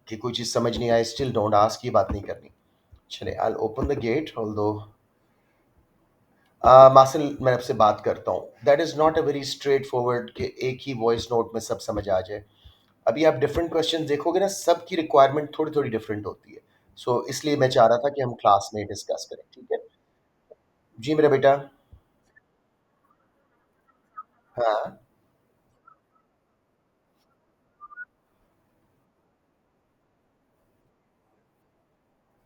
कि कोई चीज़ समझ नहीं आए, स्टिल डोंट आस्क, ये बात नहीं करनी। चलिए, I will open the gate, although मासिल मैं आपसे बात करता हूँ। That is not a very straightforward कि एक ही वॉइस नोट में सब समझ आ जाए। अभी आप डिफरेंट क्वेश्चन देखोगे ना, सबकी रिक्वायरमेंट थोड़ी थोड़ी डिफरेंट होती है। सो इसलिए मैं चाह रहा था कि हम क्लास में डिस्कस करें, ठीक है? जी मेरा बेटा। हाँ।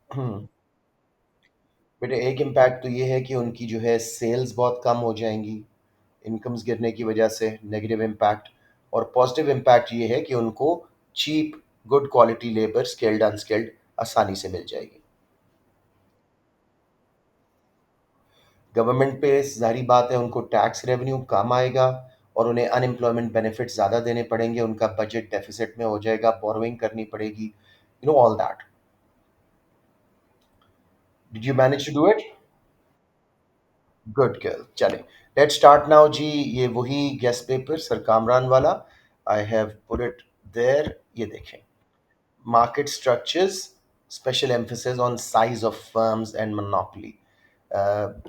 हम्म। बेटे, एक इम्पैक्ट तो ये है कि उनकी जो है सेल्स बहुत कम हो जाएंगी इनकम्स गिरने की वजह से, नेगेटिव इम्पैक्ट। और पॉजिटिव इम्पैक्ट ये है कि उनको cheap good quality labour, skilled unskilled, आसानी से मिल जाएगी। गवर्नमेंट पे ज़ाहिर बात है उनको टैक्स रेवेन्यू कम आएगा और उन्हें अनएम्प्लॉयमेंट बेनिफिट ज़्यादा देने पड़ेंगे, उनका बजट डेफिसिट में हो जाएगा, बोरोइंग करनी पड़ेगी, you know all that. Did you manage to do it? Good girl. चले, लेट्स स्टार्ट नाउ जी। ये वही गेस्ट पेपर सर कामरान वाला, I have put it there, ये देखें। Market structures, special emphasis on size of firms and monopoly.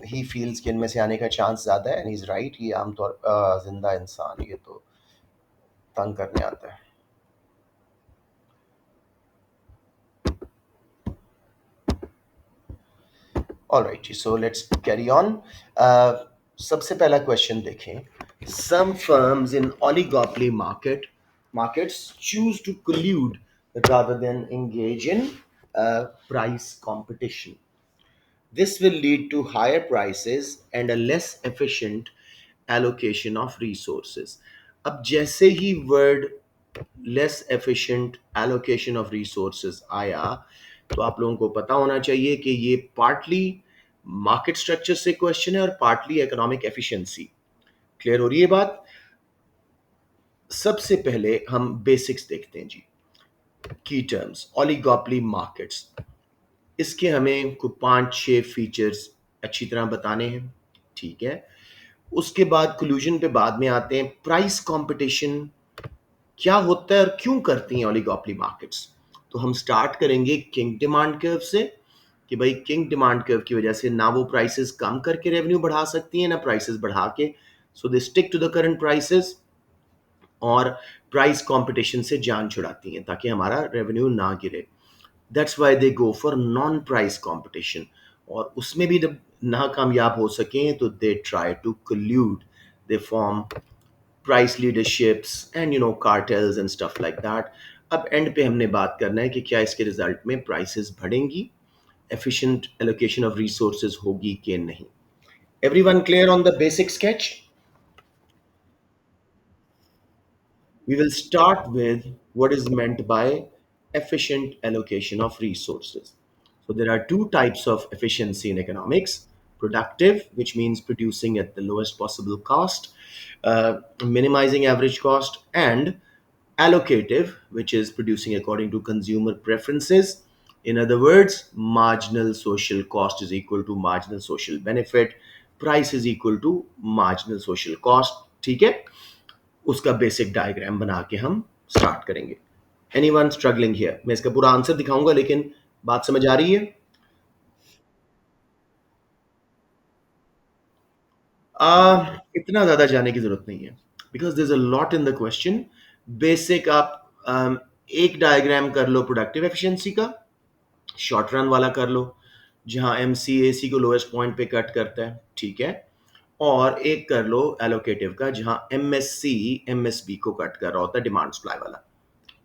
He feels कि इनमें से आने का चांस ज़्यादा है, एंड इज़ राइट। ये आमतौर जिंदा इंसान ये तो तंग करने आता है। ऑलराइट जी, सो लेट्स कैरी ऑन। सबसे पहला क्वेश्चन देखें। Some firms in oligopoly markets choose to collude rather than engage in price competition. This will lead to higher prices and a less efficient allocation of resources. अब जैसे ही word less efficient allocation of resources आया, तो आप लोगों को पता होना चाहिए कि ये पार्टली मार्केट स्ट्रक्चर से क्वेश्चन है और पार्टली इकोनॉमिक एफिशिएंसी। क्लियर हो रही है बात? सबसे पहले हम बेसिक्स देखते हैं जी। की टर्म्स ओलिगोपोली मार्केट्स, इसके हमें कुछ 5-6 फीचर्स अच्छी तरह बताने हैं, ठीक है? उसके बाद कोल्यूजन पे बाद में आते हैं। प्राइस कंपटीशन क्या होता है और क्यों करती हैं ओलिगोपोली मार्केट्स? तो हम स्टार्ट करेंगे किंग डिमांड कर्व से, कि भाई किंग डिमांड कर्व की वजह से ना वो प्राइसेस कम करके रेवेन्यू बढ़ा सकती हैं, ना प्राइसेस बढ़ा के। So they stick to the current prices और प्राइस कंपटीशन से जान छुड़ाती हैं ताकि हमारा रेवेन्यू ना गिरे। That's why they go for non price competition. और उसमें भी जब ना कामयाब हो सकें तो they try to collude, they form price leaderships and cartels and stuff like that. अब एंड पे हमने बात करना है कि क्या इसके रिजल्ट में प्राइसेस बढ़ेंगी, efficient allocation of resources होगी कि नहीं। Everyone clear on the basic sketch? We will start with what is meant by efficient allocation of resources. So there are two types of efficiency in economics: productive, which means producing at the lowest possible cost, minimizing average cost, and allocative, which is producing according to consumer preferences. In other words, marginal social cost is equal to marginal social benefit, price is equal to marginal social cost, ठीक है? उसका basic diagram बना के हम start करेंगे। Anyone struggling here? मैं इसका पूरा आंसर दिखाऊंगा, लेकिन बात समझ आ रही है? इतना ज्यादा जाने की जरूरत नहीं है, because there is a lot in the question. Basic आप एक डायग्राम कर लो प्रोडक्टिव एफिशिएंसी का, शॉर्ट रन वाला कर लो जहां एम सी ए सी को लोएस्ट पॉइंट पे कट करता है, ठीक है? और एक कर लो एलोकेटिव का जहां M S C M S B को कट कर रहा होता है, डिमांड सप्लाई वाला।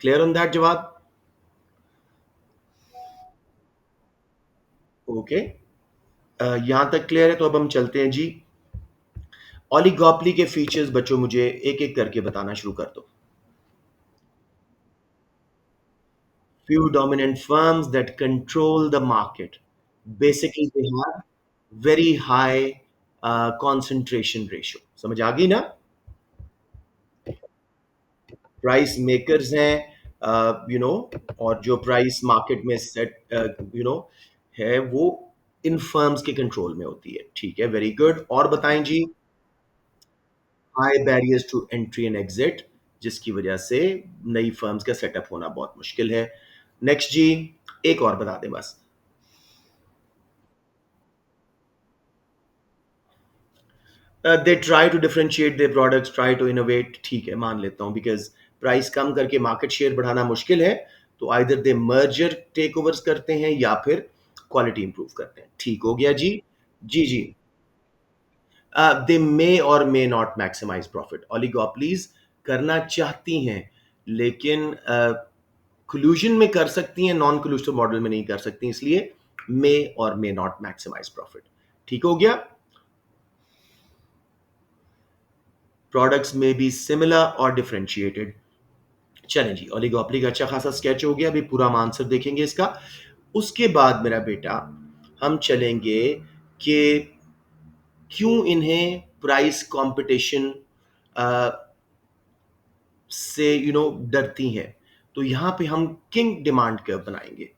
क्लियर ऑन दैट जवाब? ओके। यहां तक क्लियर है, तो अब हम चलते हैं जी। ओलिगोपोली के फीचर्स बच्चों मुझे एक एक करके बताना शुरू कर दो। Few dominant firms that control the market. Basically, they have very high concentration ratio. समझ आ गई ना? प्राइस मेकर्स हैं, और जो प्राइस मार्केट में सेट यू नो है, वो इन फर्म्स के कंट्रोल में होती है, ठीक है? Very good. और बताएं जी। High barriers to entry and exit, जिसकी वजह से नई फर्म्स का सेटअप होना बहुत मुश्किल है। नेक्स्ट जी, एक और बता दें बस। They try to differentiate their products, try to innovate, ठीक है मान लेता हूँ, बिकॉज प्राइस कम करके मार्केट शेयर बढ़ाना मुश्किल है, तो either they merger takeovers करते हैं या फिर क्वालिटी इंप्रूव करते हैं। ठीक हो गया जी। जी जी। दे मे और मे नॉट मैक्सिमाइज प्रॉफिट। ओलिगोपलीज करना चाहती हैं, लेकिन कोल्यूशन में कर सकती हैं, नॉन कोल्यूसिव मॉडल में नहीं कर सकती, इसलिए मे और मे नॉट मैक्सिमाइज प्रॉफिट। ठीक हो गया। प्रोडक्ट्स में बी सिमिलर और डिफरेंशिएटेड। चलें जी, ओलिगोपोली का अच्छा खासा स्केच हो गया, अभी पूरा हम आंसर देखेंगे इसका। उसके बाद मेरा बेटा हम चलेंगे कि क्यों इन्हें प्राइस कंपटीशन से डरती हैं। तो यहाँ पे हम किंग डिमांड कर्व बनाएंगे।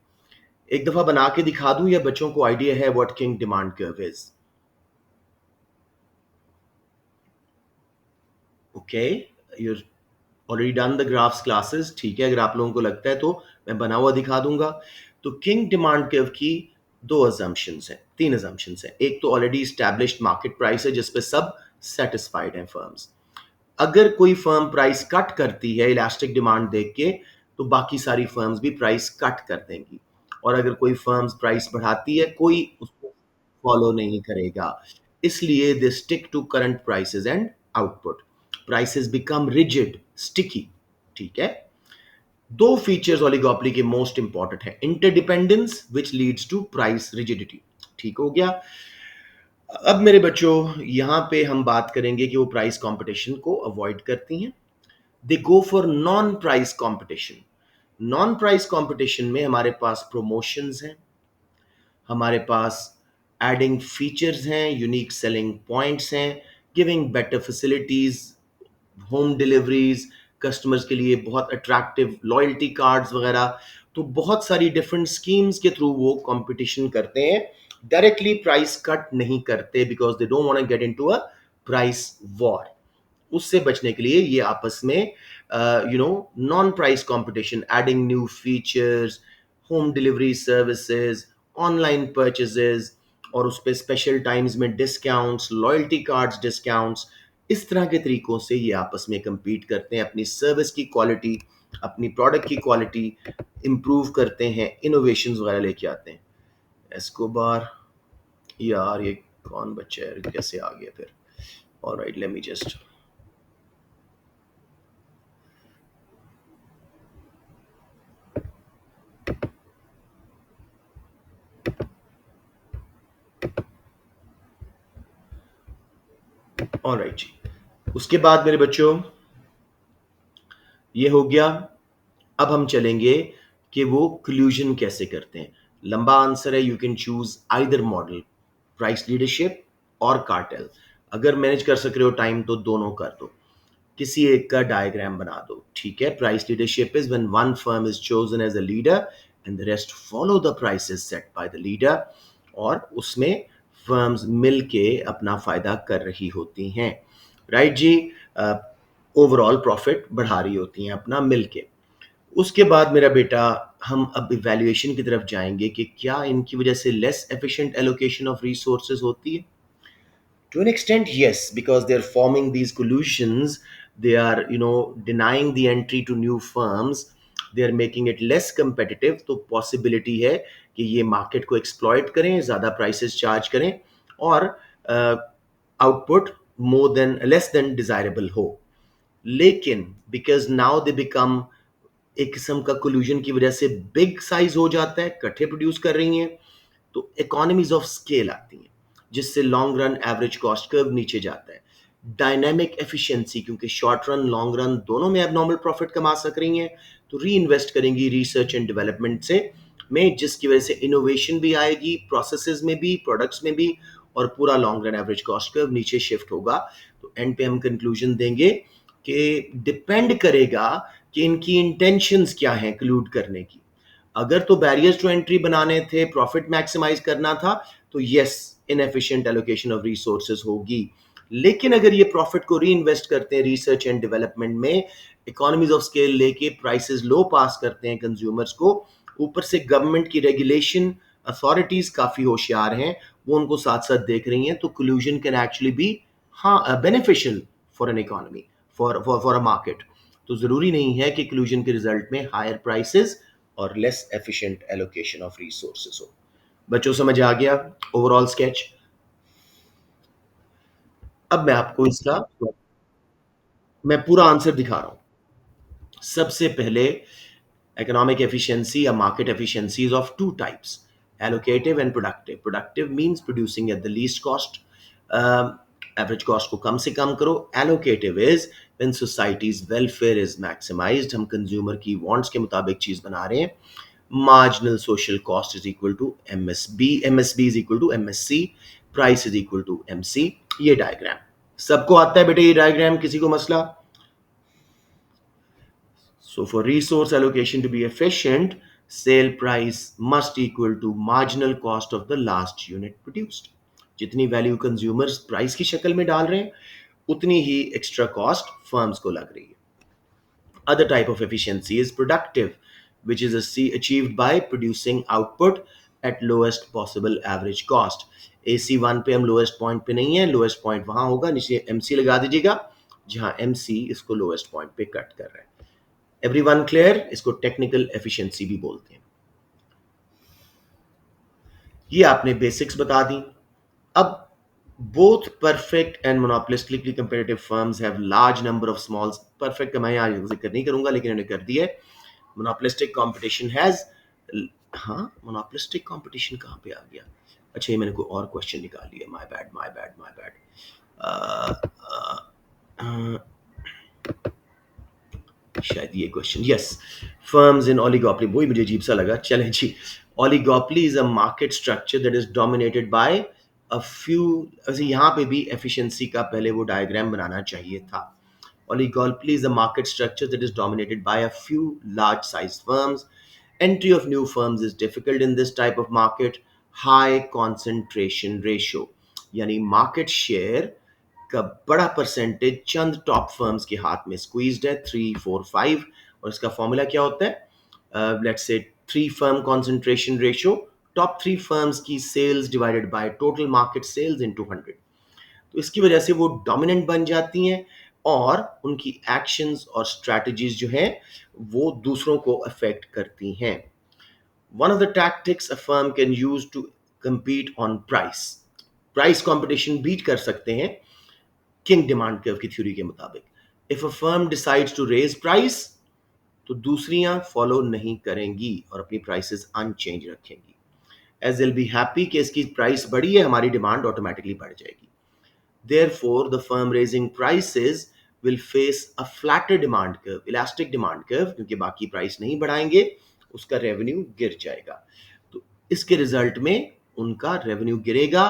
एक दफा बना के दिखा दूं या बच्चों को आइडिया है what king demand curve is? Okay, you already done the graphs classes, ठीक है, अगर आप लोगों को लगता है तो मैं बना हुआ दिखा दूंगा। तो किंग डिमांड कर्व की दो अजम्पशंस हैं, तीन अजम्पशंस हैं। एक तो ऑलरेडी स्टैब्लिश्ड मार्केट प्राइस है जिस पे सब सेटिस्फाइड हैं फर्म्स। अगर कोई फर्म प्राइस कट करती है इलास्टिक डिमांड देख के, तो बाकी सारी फर्म्स भी प्राइस कट कर देंगी। और अगर कोई फर्म्स प्राइस बढ़ाती है, कोई उसको फॉलो नहीं करेगा। इसलिए they stick to current prices and output. Prices become rigid, sticky. ठीक है। दो फीचर्स ओलिगोपोली के मोस्ट इंपॉर्टेंट है, interdependence which leads to price rigidity. ठीक हो गया। अब मेरे बच्चों यहां पे हम बात करेंगे कि वो प्राइस कंपटीशन को अवॉइड करती हैं। They go for non price competition. Non price competition में हमारे पास प्रमोशंस हैं, हमारे पास एडिंग फीचर्स हैं, यूनिक सेलिंग पॉइंट्स हैं, giving better facilities, home deliveries, customers के लिए बहुत अट्रैक्टिव लॉयल्टी कार्ड्स वगैरह। तो बहुत सारी डिफरेंट स्कीम्स के थ्रू वो कंपटीशन करते हैं। डायरेक्टली प्राइस कट नहीं करते because they don't want to get into a price war. उससे बचने के लिए ये आपस में non price competition, adding new features, home delivery services, online purchases, और उस पर स्पेशल टाइम्स में डिस्काउंट्स, लॉयल्टी कार्ड्स डिस्काउंट्स, इस तरह के तरीकों से ये आपस में compete करते हैं, अपनी सर्विस की क्वालिटी, अपनी प्रोडक्ट की क्वालिटी इंप्रूव करते हैं, इनोवेशंस वगैरह लेके आते हैं। एस्कोबार, यार ये कौन बच्चा है, कैसे आ गया फिर? Alright, let me just, alright जी। उसके बाद मेरे बच्चों ये हो गया। अब हम चलेंगे कि वो क्लूजन कैसे करते हैं। लंबा आंसर है, you can choose either model, price leadership और कार्टेल। अगर मैनेज कर सक रहे हो टाइम तो दोनों कर दो, किसी एक का डायग्राम बना दो। ठीक है। Price leadership is when one firm is chosen as a leader and the rest follow the prices set by the leader, और उसमें फर्म्स मिलके अपना फायदा कर रही होती हैं। राइट जी। ओवरऑल प्रॉफिट बढ़ा रही होती हैं अपना मिलके। उसके बाद मेरा बेटा हम अब इवैल्यूएशन की तरफ जाएंगे कि क्या इनकी वजह से less efficient allocation of resources होती है। To an extent, yes, because they're forming these collusions, they are, denying the entry to new firms, they are making it less competitive. तो possibility है कि ये market को exploit करें, ज़्यादा prices charge करें, और output less than desirable हो। लेकिन because now they become, एक किस्म का collusion की वजह से big size हो जाता है, इकट्ठे प्रोड्यूस कर रही हैं, तो इकोनॉमीज ऑफ स्केल आती हैं, जिससे long run average cost curve नीचे जाता है। डायनेमिक एफिशिएंसी, क्योंकि शॉर्ट रन लॉन्ग रन दोनों में एबनॉर्मल प्रॉफिट कमा सक रही हैं, तो री इन्वेस्ट करेंगी रिसर्च एंड डेवलपमेंट से में, जिसकी वजह से इनोवेशन भी आएगी, प्रोसेसेस में भी, प्रोडक्ट्स में भी, और पूरा long run average cost curve नीचे शिफ्ट होगा। तो एंड पे हम कंक्लूजन देंगे कि डिपेंड करेगा कि इनकी इंटेंशंस क्या हैं क्लूड करने की। अगर तो बैरियर्स टू एंट्री बनाने थे, प्रॉफिट मैक्सिमाइज करना था, तो yes, inefficient allocation of resources होगी। लेकिन अगर ये प्रॉफिट को री इन्वेस्ट करते हैं रिसर्च एंड डेवलपमेंट में, इकोनॉमीज ऑफ स्केल लेके प्राइसेस लो पास करते हैं कंज्यूमर्स को, ऊपर से गवर्नमेंट की रेगुलेशन अथॉरिटीज काफी होशियार हैं, वो उनको साथ साथ देख रही हैं, तो कोल्यूजन कैन एक्चुअली बी हाँ beneficial for an economy, for a market. तो जरूरी नहीं है कि कोल्यूजन के रिजल्ट में हायर प्राइसेस और less efficient allocation of resources हो। बच्चों समझ आ गया ओवरऑल स्केच? अब मैं आपको इसका मैं पूरा आंसर दिखा रहा हूं। सबसे पहले economic efficiency or market efficiency is of two types: allocative and productive. Productive means producing at the least cost, um, average cost को कम से कम करो. Allocative is when society's welfare is maximized, हम consumer की wants के मुताबिक चीज बना रहे हैं. Marginal social cost is equal to MSB, MSB is equal to MSC, price is equal to MC. ये डायग्राम सबको आता है बेटे, ये डायग्राम किसी को मसला? So for resource allocation to be efficient, sale price must equal to marginal cost of the last unit produced. जितनी वैल्यू कंज्यूमर्स प्राइस की शक्ल में डाल रहे हैं, उतनी ही एक्स्ट्रा कॉस्ट फर्म्स को लग रही है. Other type of efficiency is productive, which is achieved by producing output at lowest possible average cost. AC1 पे हम लोएस्ट पॉइंट पे नहीं है, लोएस्ट पॉइंट वहां होगा, नीचे MC लगा दीजिएगा, जहां MC इसको लोएस्ट पॉइंट पे कट कर रहा है. Everyone clear? इसको टेक्निकल एफिशिएंसी भी बोलते हैं. ये आपने बेसिक्स बता दी. अब both perfect and monopolistically competitive firms have large number of small. perfect का मैं यहाँ जिक्र नहीं करूंगा, लेकिन इन्होंने कर दिया है. monopolistic competition has, हाँ monopolistic competition कहाँ पे आ गया? अच्छा, ये मैंने कोई और क्वेश्चन निकाल लिया. My bad, my bad, my bad. शायद ये question, yes. Firms in oligopoly, वही मुझे अजीब सा लगा. चलें जी. Oligopoly is a market structure that is dominated by a few. वैसे यहाँ पे भी एफिशिएंसी का पहले वो डायग्राम बनाना चाहिए था. Oligopoly is a market structure that is dominated by a few large sized firms. Entry of new firms is difficult in this type of market. High concentration ratio, यानी मार्केट शेयर का बड़ा percentage चंद top firms के हाथ में squeezed है, 3, 4, 5. और इसका formula क्या होता है? Let's say 3 firm concentration ratio, top 3 firms की sales divided by total market sales into 100. तो इसकी वजह से वो डोमिनेंट बन जाती हैं, और उनकी एक्शंस और स्ट्रैटेजीज जो हैं वो दूसरों को अफेक्ट करती हैं. One of the tactics a firm can use to compete on price. Price competition beat कर सकते हैं किंग डिमांड कर्व की थ्योरी के मुताबिक. If a firm decides to raise price, तो दूसरियां फॉलो नहीं करेंगी और अपनी प्राइसेस अनचेंज रखेंगी. एज विल बी हैप्पी कि इसकी प्राइस बढ़ी है, हमारी डिमांड ऑटोमेटिकली बढ़ जाएगी. Therefore, the firm raising prices will face a flatter demand curve, elastic demand curve, क्योंकि बाकी प्राइस नहीं बढ़ाएंगे, उसका रेवेन्यू गिर जाएगा. तो इसके रिजल्ट में उनका रेवेन्यू गिरेगा.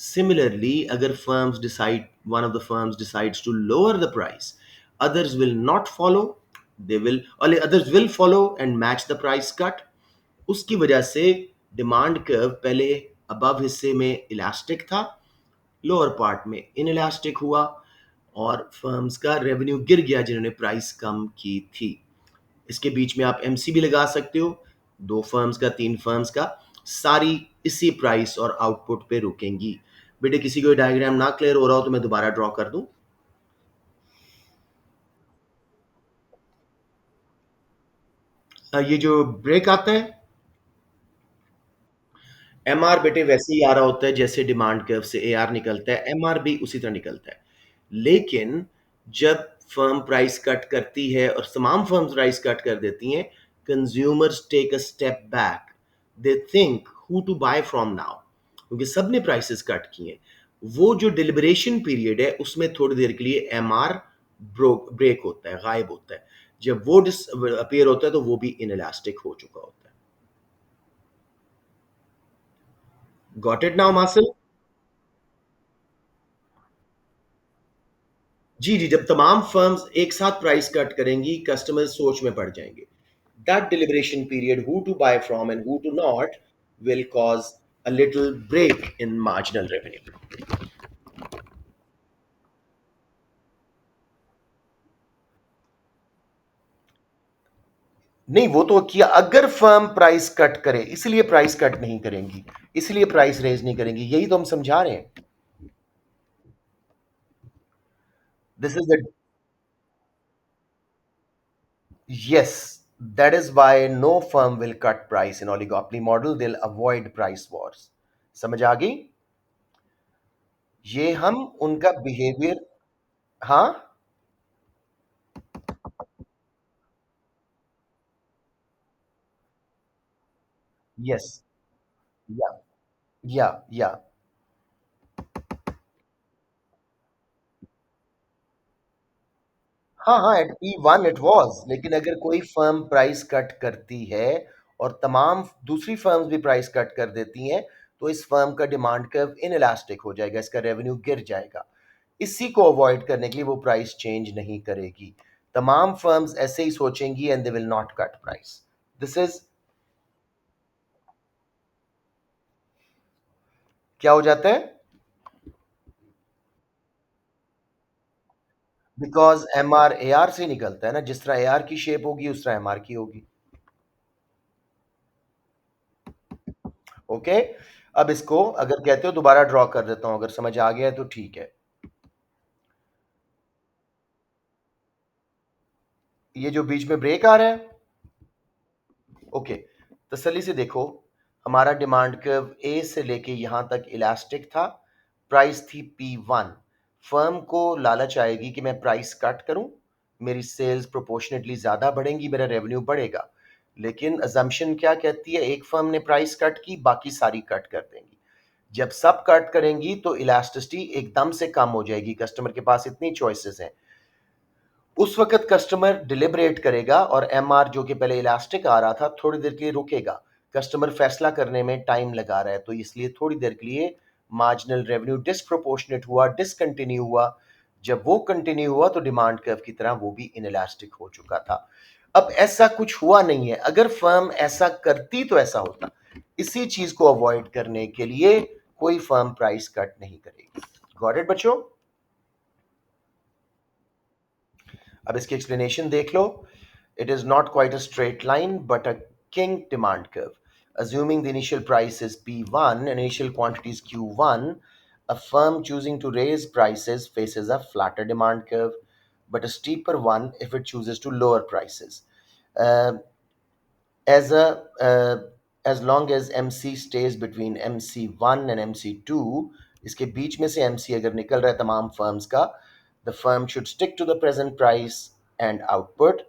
Similarly, अगर firms decide, one of the firms decides to lower the price, others will not follow. They will, or others will follow and match the price cut. उसकी वजह से डिमांड कर्व पहले above हिस्से में elastic था, lower part में inelastic हुआ, और फर्म्स का रेवेन्यू गिर गया जिन्होंने प्राइस कम की थी. इसके बीच में आप एमसी भी लगा सकते हो. 2 फर्म्स का, 3 फर्म्स का, सारी इसी प्राइस और आउटपुट पे रुकेंगी. बेटे किसी को डायग्राम ना क्लियर हो रहा हो तो मैं दोबारा ड्रॉ कर दूं. ये जो ब्रेक आता है, एमआर बेटे वैसे ही आ रहा होता है जैसे डिमांड कर्व से एआर निकलता है, एमआर भी उसी तरह निकलता है. लेकिन जब फर्म प्राइस कट करती है, और तमाम फर्म प्राइस कट कर देती हैं, consumers take a step back. They think who to buy from now, क्योंकि सबने प्राइसेस कट किए. वो जो डिलिबरेशन पीरियड है, उसमें थोड़ी देर के लिए एमआर ब्रेक होता है, गायब होता है. जब वो अपीयर होता है तो वो भी इनइलास्टिक हो चुका होता है. गॉट इट नाउ मासिल? जी जी, जब तमाम फर्म्स एक साथ प्राइस कट करेंगी, कस्टमर्स सोच में पड़ जाएंगे. That deliberation period, who to buy from and who to not, will cause a little break in marginal revenue. नहीं, वो तो किया, अगर फर्म प्राइस कट करे इसलिए प्राइस कट नहीं करेंगी, इसलिए प्राइस रेज नहीं करेंगी, यही तो हम समझा रहे हैं। This is the Yes, that is why no firm will cut price in oligopoly model. They'll avoid price wars. समझ आ गई? ये हम उनका बिहेवियर। हाँ। यस। या या हाँ हाँ, एट P1 इट वाज, लेकिन अगर कोई फर्म प्राइस कट करती है और तमाम दूसरी फर्म्स भी प्राइस कट कर देती हैं, तो इस फर्म का डिमांड कर्व इनइलास्टिक हो जाएगा, इसका रेवेन्यू गिर जाएगा। इसी को अवॉइड करने के लिए वो प्राइस चेंज नहीं करेगी। तमाम फर्म्स ऐसे ही सोचेंगी and they will not cut price. This is क्या हो जाता है? Because M R A R से निकलता है ना, जिस तरह ए आर की शेप होगी उस तरह एम आर की होगी। ओके। अब इसको अगर कहते हो दोबारा ड्रॉ कर देता हूं, अगर समझ आ गया है तो ठीक है। ये जो बीच में ब्रेक आ रहा है, ओके, तसल्ली से देखो, हमारा डिमांड कर्व ए से लेके यहां तक इलास्टिक था, प्राइस थी P1। फर्म को लालच आएगी कि मैं प्राइस कट करूं, मेरी सेल्स प्रोपोर्शनेटली ज्यादा बढ़ेंगी, मेरा रेवेन्यू बढ़ेगा। लेकिन अजम्पशन क्या कहती है? एक फर्म ने प्राइस कट की, बाकी सारी कट कर देंगी। जब सब कट करेंगी तो इलास्टिसिटी एकदम से कम हो जाएगी, कस्टमर के पास इतनी चॉइसेस हैं। उस वक्त कस्टमर डिलिबरेट करेगा और एमआर जो कि पहले इलास्टिक आ रहा था थोड़ी देर के लिए रुकेगा। कस्टमर फैसला करने में टाइम लगा रहा है, तो इसलिए थोड़ी देर के लिए मार्जिनल रेवेन्यू डिस्प्रोपोर्शनेट हुआ, डिसकंटिन्यू हुआ। जब वो कंटिन्यू हुआ तो डिमांड कर्व की तरह वो भी इनइलास्टिक हो चुका था। अब ऐसा कुछ हुआ नहीं है, अगर फर्म ऐसा करती तो ऐसा होता। इसी चीज को अवॉइड करने के लिए कोई फर्म प्राइस कट नहीं करेगी। गॉट इट बच्चों? अब इसकी एक्सप्लेनेशन देख लो। It is not quite a straight line but a kink demand curve. Assuming the initial price is P1 and initial quantity is Q1, a firm choosing to raise prices faces a flatter demand curve, but a steeper one if it chooses to lower prices. Uh, as a as long as MC stays between MC1 and MC2, इसके बीच में से MC अगर निकल रहा है तमाम firms का, the firm should stick to the present price and output.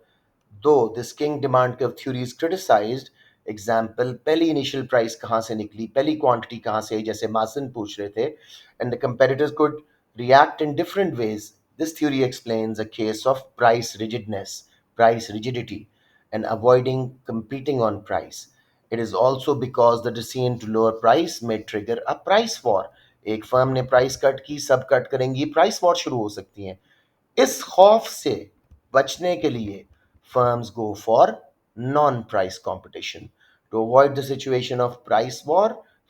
Though this king demand curve theory is criticized, example पहली इनिशियल प्राइस कहाँ से निकली, पहली क्वांटिटी कहाँ से आई, जैसे मासन पूछ रहे थे, and the competitors could react in different ways. This theory explains a case of price rigidity, and avoiding competing on price. It is also because the decision to lower price may trigger a price war. एक firm ने price cut की, सब cut करेंगी, price war शुरू हो सकती है। इस खौफ से बचने के लिए firms go for non-price competition. To avoid the situation of price war,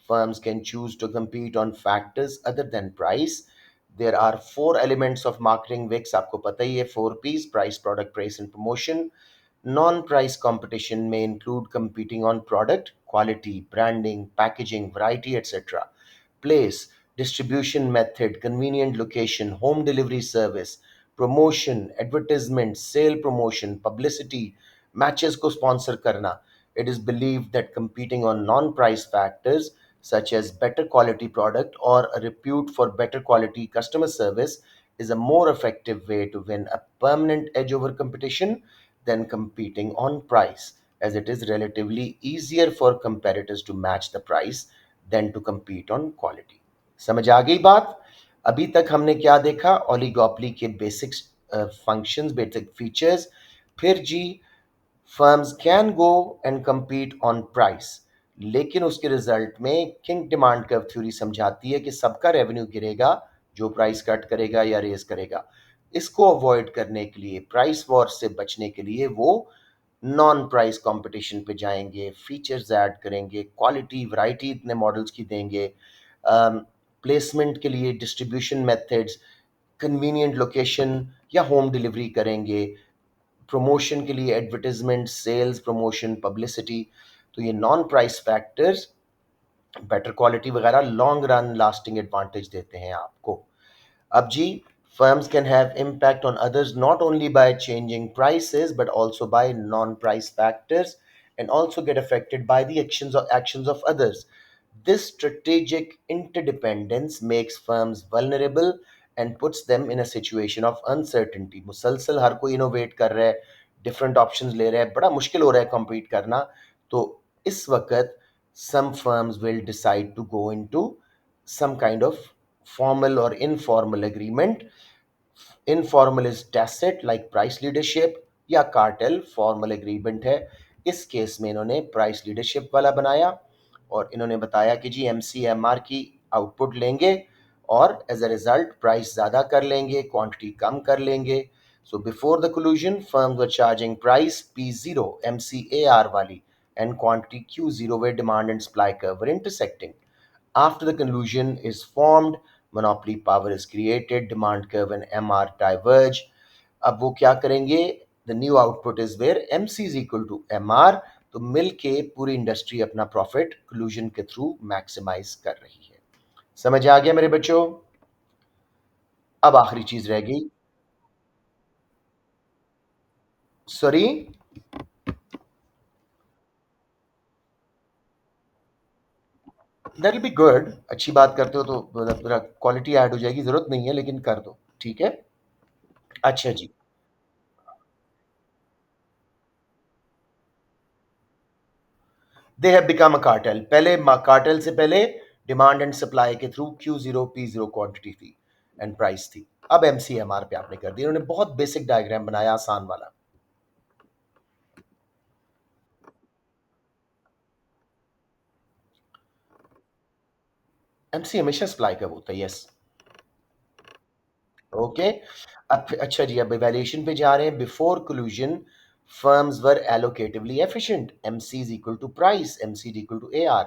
firms can choose to compete on factors other than price. There are four elements of marketing mix, आपको पता ही है, 4 P's: price, product, price and promotion. Non-price competition may include competing on product, quality, branding, packaging, variety, etc. Place, distribution method, convenient location, home delivery service, promotion, advertisement, sale promotion, publicity, matches को sponsor करना. It is believed that competing on non-price factors such as better quality product or a repute for better quality customer service is a more effective way to win a permanent edge over competition than competing on price, as it is relatively easier for competitors to match the price than to compete on quality. समझ आ गई बात? अभी तक हमने क्या देखा? ओलिगोपली के basic functions, basic features. फिर जी, firms can go and compete on price, लेकिन उसके रिजल्ट में किंग डिमांड कर्व थ्योरी समझाती है कि सबका रेवेन्यू गिरेगा जो प्राइस कट करेगा या रेज करेगा। इसको अवॉइड करने के लिए, प्राइस वॉर से बचने के लिए, वो नॉन प्राइस कंपटीशन पे जाएंगे, फीचर्स ऐड करेंगे, क्वालिटी वैरायटी इतने मॉडल्स की देंगे, प्लेसमेंट के लिए डिस्ट्रीब्यूशन मेथड्स, कन्वीनियंट लोकेशन या होम डिलीवरी करेंगे, प्रमोशन के लिए एडवर्टाइजमेंट, सेल्स, प्रमोशन, पब्लिसिटी, तो ये non price factors better quality वगैरह लॉन्ग रन लास्टिंग एडवांटेज देते हैं आपको। अब जी, firms can have impact on others not only by changing prices but also by non-price factors, and also get affected by the actions of others. This strategic interdependence makes firms vulnerable and puts them in a situation of uncertainty. मुसलसल हर कोई innovate कर रहा है, different options ले रहा है, बड़ा मुश्किल हो रहा है compete करना। तो इस वक्त some firms will decide to go into some kind of formal or informal agreement. Informal is tacit like price leadership, या कार्टेल फॉर्मल एग्रीमेंट है। इस केस में इन्होंने प्राइस लीडरशिप वाला बनाया और इन्होंने बताया कि जी एमसीएमआर की आउटपुट लेंगे और एज अ रिजल्ट प्राइस ज़्यादा कर लेंगे, क्वांटिटी कम कर लेंगे। So before the collusion firms were charging price P0 MCAR वाली and quantity Q0 where demand and supply curve were intersecting. After the collusion is formed, monopoly power is created, demand curve and MR diverge. अब वो क्या करेंगे? The new output is where MC is equal to MR, तो मिल के पूरी industry अपना profit collusion के through maximise कर रही है। समझ आ गया मेरे बच्चों? अब आखिरी चीज रह गई। Sorry, that will be good. अच्छी बात करते हो तो क्वालिटी ऐड हो जाएगी, जरूरत नहीं है लेकिन कर दो, ठीक है। अच्छा जी, they have become a cartel. पहले कार्टेल से पहले डिमांड एंड सप्लाई के थ्रू Q0 P0 क्वांटिटी थी एंड प्राइस थी। अब एमसीएमआर पे आपने कर दिया। उन्होंने बहुत बेसिक डायग्राम बनाया, आसान वाला। एमसी हमेशा सप्लाई का होता है, यस। ओके। अब अच्छा जी, अब वैल्यूएशन पे जा रहे हैं। Before collusion firms were allocatively efficient. MC is equal to price, MC is equal to AR,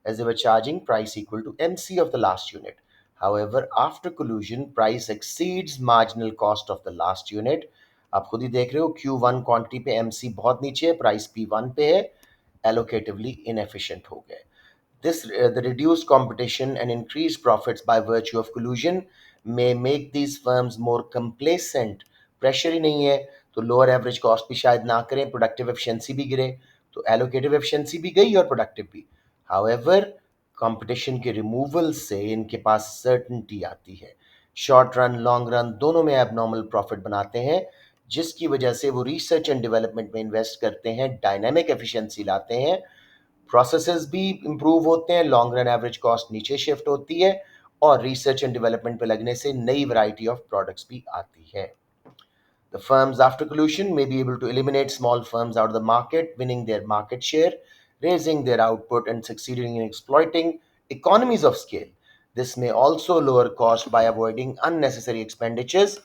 as they were charging price equal to MC of the last unit. However, after collusion, price exceeds marginal cost of the last unit. आप खुद ही देख रहे हो, Q1 quantity पे MC बहुत नीचे है, price P1 पे है, allocatively inefficient हो गए। The reduced competition and increased profits by virtue of collusion may make these firms more complacent. Pressure ही नहीं है तो लोअर एवरेज कॉस्ट भी शायद ना करें, प्रोडक्टिव एफिशिएंसी भी गिरे, तो एलोकेटिव एफिशिएंसी भी गई और प्रोडक्टिव भी। हाउएवर, कंपटीशन के रिमूवल से इनके पास सर्टेनिटी आती है। शॉर्ट रन, लॉन्ग रन दोनों में एबनॉर्मल प्रॉफिट बनाते हैं, जिसकी वजह से वो रिसर्च एंड डेवलपमेंट में इन्वेस्ट करते हैं, डायनामिक एफिशिएंसी लाते हैं, प्रोसेसेस भी इंप्रूव होते हैं, लॉन्ग रन एवरेज कॉस्ट नीचे शिफ्ट होती है और रिसर्च एंड डेवलपमेंट पे लगने से नई वैरायटी ऑफ प्रोडक्ट्स भी आती है। The firms after collusion may be able to eliminate small firms out of the market, winning their market share, raising their output, and succeeding in exploiting economies of scale. This may also lower cost by avoiding unnecessary expenditures.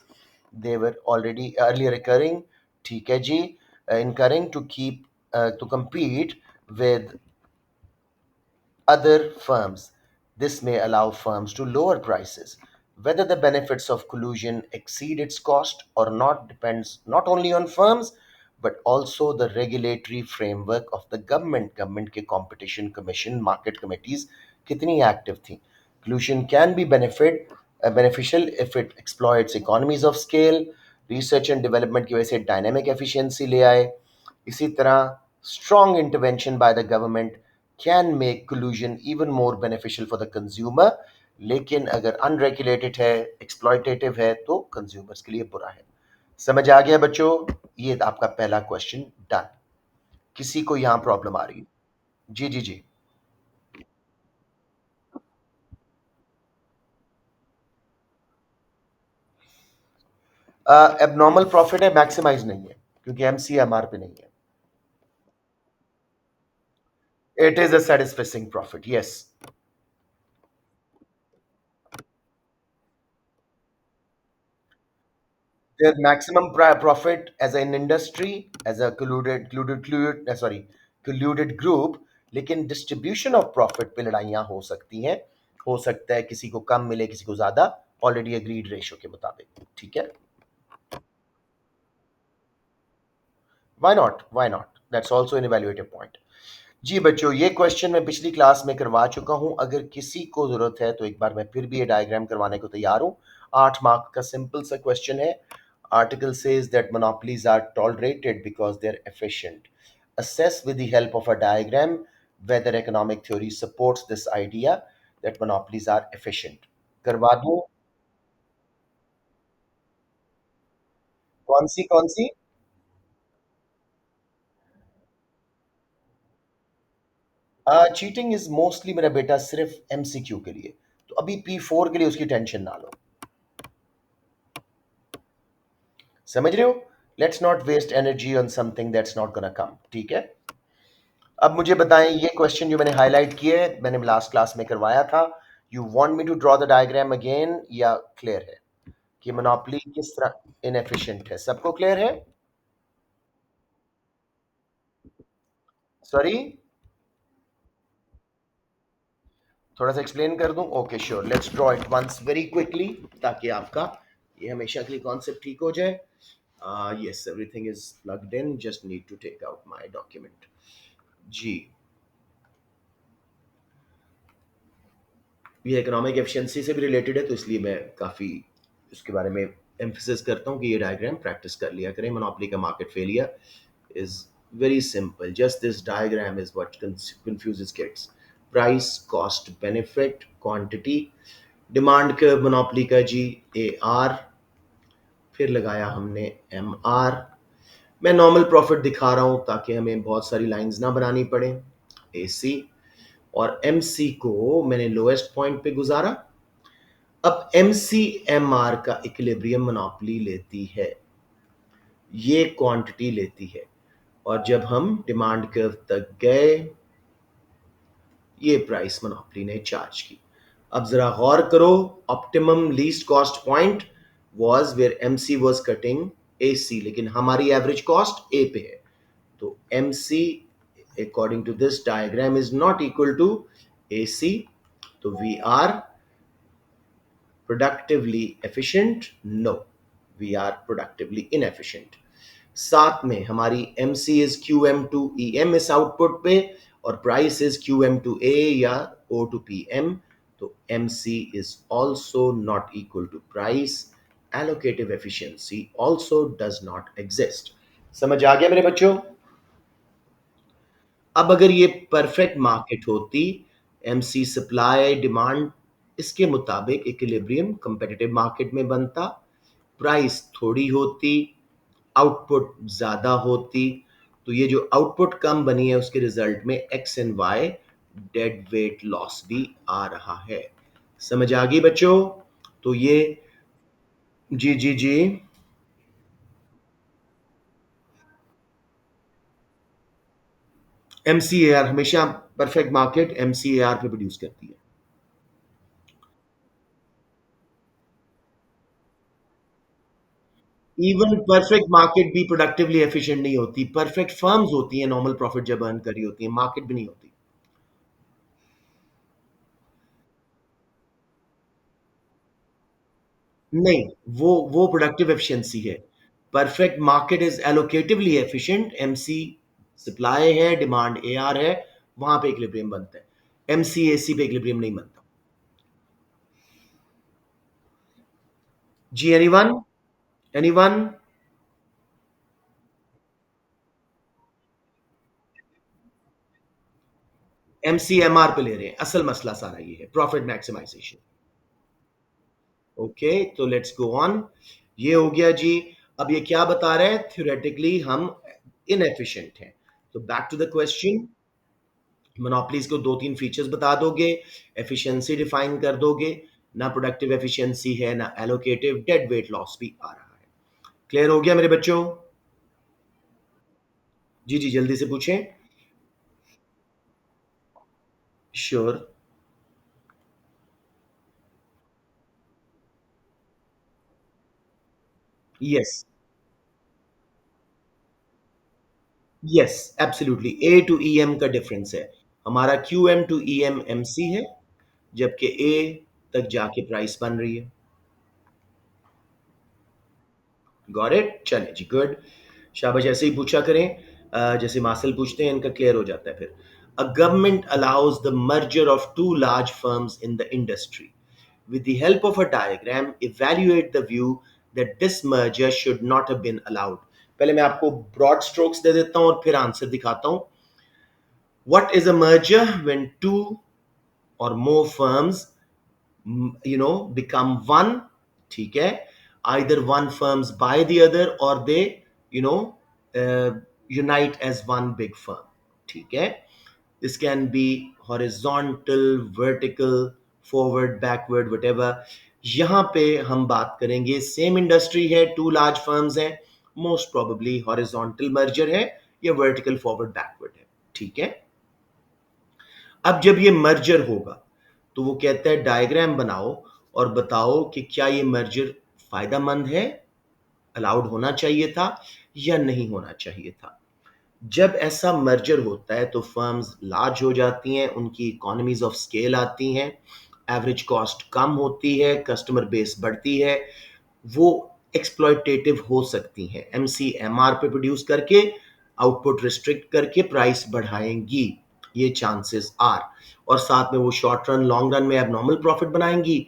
They were already earlier occurring, ठीक है जी, incurring to compete with other firms. This may allow firms to lower prices. Whether the benefits of collusion exceed its cost or not depends not only on firms but also the regulatory framework of the government. Government के competition commission, market committees कितनी active थी. Collusion can be beneficial if it exploits economies of scale, research and development की वजह से dynamic efficiency ले आए। इसी तरह strong intervention by the government can make collusion even more beneficial for the consumer, लेकिन अगर unregulated है, exploitative है, तो consumers के लिए बुरा है। समझ आ गया बच्चों? ये आपका पहला क्वेश्चन डन। किसी को यहां प्रॉब्लम आ रही है? जी जी जी। एबनॉर्मल प्रॉफिट है, मैक्सिमाइज नहीं है, क्योंकि एमसीएमआर पे नहीं है। It is a satisfying profit, yes. Their maximum profit as an industry, as a colluded group, लेकिन डिस्ट्रीब्यूशन ऑफ प्रॉफिट पे लड़ाइयां हो सकती हैं। हो सकता है किसी को कम मिले, किसी को ज्यादा, ऑलरेडी अग्रीड रेशो के मुताबिक, ठीक है। Why not, that's also an evaluative point. जी बच्चों, ये क्वेश्चन मैं पिछली क्लास में करवा चुका हूं, अगर किसी को जरूरत है तो एक बार मैं फिर भी ये डायग्राम करवाने को तैयार हूं। 8 मार्क का सिंपल सा क्वेश्चन है। Article says that monopolies are tolerated because they're efficient. Assess with the help of a diagram whether economic theory supports this idea that monopolies are efficient. करवा दूं? कौन सी? चीटिंग इज मोस्टली मेरा बेटा सिर्फ MCQ के लिए, तो अभी P4 के लिए उसकी टेंशन ना लो। समझ रहे हो? Let's not waste energy on something that's not gonna come. ठीक है, अब मुझे बताएं, ये क्वेश्चन जो मैंने हाईलाइट किए, मैंने लास्ट क्लास में करवाया था। You want me to draw the diagram again या क्लियर है कि मोनोपोली किस तरह इनएफिशिएंट है? सबको क्लियर है? सॉरी, थोड़ा सा एक्सप्लेन कर दूं? Okay sure, let's draw it once very quickly, ताकि आपका ये हमेशा के लिए कॉन्सेप्ट ठीक हो जाए। Yes, everything is plugged in, just need to take out my document. जी, ये इकोनॉमिक एफिशिएंसी से भी रिलेटेड है, तो इसलिए मैं काफ़ी इसके बारे में एम्फसिस करता हूँ कि ये डायग्राम प्रैक्टिस कर लिया करें। मोनोपोली का market failure is very simple, just this diagram is what confuses kids. Price, cost, benefit, quantity, demand curve monopoly का जी AR, फिर लगाया हमने MR। मैं नॉर्मल प्रॉफिट दिखा रहा हूं ताकि हमें बहुत सारी लाइंस ना बनानी पड़े। AC और MC को मैंने लोएस्ट पॉइंट पे गुजारा। अब MCMR का इक्विलिब्रियम मोनोपोली लेती है, ये क्वांटिटी लेती है, और जब हम डिमांड कर्व तक गए, ये प्राइस मोनोपोली ने चार्ज की। अब जरा गौर करो, optimum least cost point was where MC was cutting AC, लेकिन हमारी एवरेज कॉस्ट A पे है, तो MC according to this diagram is not equal to AC, तो we are productively efficient? No, we are productively inefficient. साथ में हमारी MC is QM to EM इस आउटपुट पे, और price is QM to A या O to PM, तो MC is also not equal to price. Allocative efficiency also does not exist. समझ आ गया मेरे बच्चों? अब अगर ये परफेक्ट मार्केट होती, MC सप्लाई डिमांड इसके मुताबिक इक्विलिब्रियम कंपेटिटिव मार्केट में बनता, प्राइस थोड़ी होती, आउटपुट ज्यादा होती, तो ये जो आउटपुट कम बनी है उसके रिजल्ट में X and Y dead weight loss भी आ रहा है। समझ आ गई बच्चों? तो ये जी जी जी, MCAR हमेशा परफेक्ट मार्केट MCAR पे प्रोड्यूस करती है। इवन परफेक्ट मार्केट भी प्रोडक्टिवली एफिशिएंट नहीं होती। परफेक्ट फर्म्स होती हैं नॉर्मल प्रॉफिट जब अर्न करी होती है, मार्केट भी नहीं होती। नहीं, वो प्रोडक्टिव एफिशिएंसी है। Perfect market is allocatively efficient. MC supply है, डिमांड AR है, वहां पे इक्विलिब्रियम बनता है। एमसी AC पे इक्विलिब्रियम नहीं बनता। जी, एनीवन? एनीवन? MCMR पे ले रहे हैं, असल मसला सारा ये है, प्रॉफिट मैक्सिमाइजेशन। ओके, तो लेट्स गो ऑन। ये हो गया जी। अब ये क्या बता रहे हैं? थ्योरेटिकली हम इनएफिशिएंट हैं। तो back to the question, monopolies को दो तीन फीचर्स बता दोगे, एफिशिएंसी डिफाइन कर दोगे, ना प्रोडक्टिव एफिशिएंसी है ना एलोकेटिव, डेड वेट लॉस भी आ रहा है। क्लियर हो गया मेरे बच्चों? जी जी, जल्दी से पूछें। Sure. Yes, yes, absolutely. A to EM का डिफरेंस है। हमारा QM टू EM MC है, जबकि ए तक जाके प्राइस बन रही है। Got it? चले जी, गुड। शाबाश, ऐसे ही पूछा करें, जैसे मार्शल पूछते हैं, इनका क्लियर हो जाता है फिर। A government allows the merger of two large firms in the industry. With the help of a diagram, evaluate the view that this merger should not have been allowed. पहले मैं आपको ब्रॉड स्ट्रोक्स दे देता हूं और फिर answer दिखाता हूं। What is a merger? When two or more firms, become one, ठीक है? Either one firms buy the other or they, uh, unite as one big firm, ठीक है? This can be horizontal, vertical, forward, backward, whatever. यहां पे हम बात करेंगे, same industry है, टू लार्ज फर्म्स हैं, मोस्ट प्रोबेबली हॉरिजॉन्टल मर्जर है या वर्टिकल फॉरवर्ड बैकवर्ड है, ठीक है? अब जब ये मर्जर होगा तो वो कहता है डायग्राम बनाओ और बताओ कि क्या ये मर्जर फायदेमंद है, अलाउड होना चाहिए था या नहीं होना चाहिए था। जब ऐसा मर्जर होता है तो फर्म्स लार्ज हो जाती हैं, उनकी इकोनॉमीज ऑफ स्केल आती हैं, एवरेज कॉस्ट कम होती है, कस्टमर बेस बढ़ती है, वो एक्सप्लॉयटेटिव हो सकती हैं, एमसीएमआर पे प्रोड्यूस करके आउटपुट रिस्ट्रिक्ट करके प्राइस बढ़ाएंगी, ये चांसेस आर। और साथ में वो शॉर्ट रन लॉन्ग रन में एबनॉर्मल प्रॉफिट बनाएंगी,